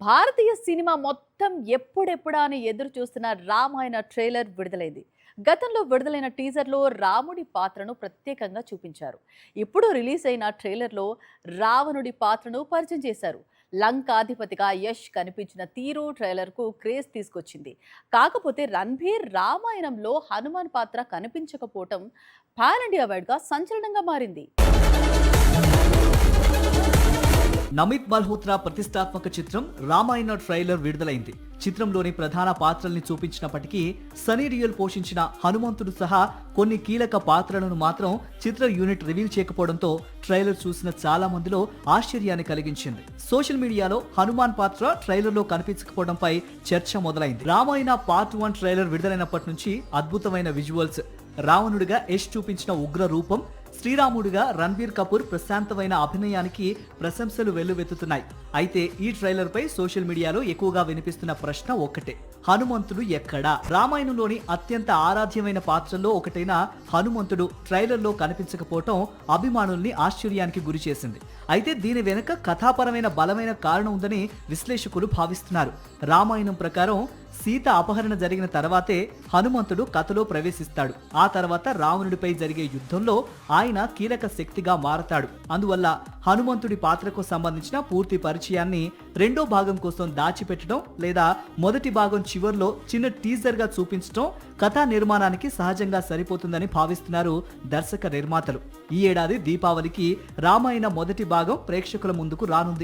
భారతీయ cinema మొత్తం ఎప్పుడెప్పుడా అని ఎదురు చూస్తున్న రామాయణ ట్రైలర్ విడుదలైంది. గతంలో విడుదలైన టీజర్లో రాముడి పాత్రను ప్రత్యేకంగా చూపించారు. ఇప్పుడు రిలీజ్ అయిన ట్రైలర్లో రావణుడి పాత్రను పరిచయం చేశారు. లంకాధిపతిగా యష్ కనిపించిన తీరు ట్రైలర్కు క్రేజ్ తీసుకొచ్చింది. కాకపోతే రణ్బీర్ రామాయణంలో హనుమాన్ పాత్ర కనిపించకపోవటం పాన్ ఇండియా వైడ్గా సంచలనంగా మారింది. నమిత్ మల్హోత్రా ప్రతిష్టాత్మక చిత్రం రామాయణ ట్రైలర్ విడుదలైంది. చిత్రంలోని ప్రధాన పాత్రల్ని చూపించినప్పటికీ సనీ డియోల్ పోషించిన హనుమంతుడు సహా కొన్ని కీలక పాత్రలను మాత్రం చిత్ర యూనిట్ రివీల్ చేయకపోవడంతో ట్రైలర్ చూసిన చాలా మందిలో ఆశ్చర్యాన్ని కలిగించింది. సోషల్ మీడియాలో హనుమాన్ పాత్ర ట్రైలర్లో కనిపించకపోవడంపై చర్చ మొదలైంది. రామాయణ పార్ట్ 1 ట్రైలర్ విడుదలైనప్పటి నుంచి అద్భుతమైన విజువల్స్, రావణుడిగా యష్ చూపించిన ఉగ్ర రూపం, శ్రీరాముడిగా రణ్బీర్ కపూర్ ప్రశాంతమైన అభినయానికి ప్రశంసలు వెల్లువెత్తుతున్నాయి. అయితే ఈ ట్రైలర్ పై సోషల్ మీడియాలో ఎక్కువగా వినిపిస్తున్న ప్రశ్న ఒక్కటే: హనుమంతుడు ఎక్కడా? రామాయణంలోని అత్యంత ఆరాధ్యమైన పాత్రల్లో ఒకటైన హనుమంతుడు ట్రైలర్లో కనిపించకపోవటం అభిమానుల్ని ఆశ్చర్యానికి గురి చేసింది. అయితే దీని వెనుక కథాపరమైన బలమైన కారణం ఉందని విశ్లేషకులు భావిస్తున్నారు. రామాయణం ప్రకారం సీత అపహరణ జరిగిన తర్వాతే హనుమంతుడు కథలో ప్రవేశిస్తాడు. ఆ తర్వాత రావణుడిపై జరిగే యుద్ధంలో ఆయన కీలక శక్తిగా మారతాడు. అందువల్ల హనుమంతుడి పాత్రకు సంబంధించిన పూర్తి పరిచయాన్ని రెండో భాగం కోసం దాచిపెట్టడం లేదా మొదటి భాగం చివర్లో చిన్న టీజర్ గా చూపించడం కథా నిర్మాణానికి సహజంగా సరిపోతుందని భావిస్తున్నారు దర్శక నిర్మాతలు. ఈ ఏడాది దీపావళికి రామాయణ మొదటి భాగం ప్రేక్షకుల ముందుకు రానుంది.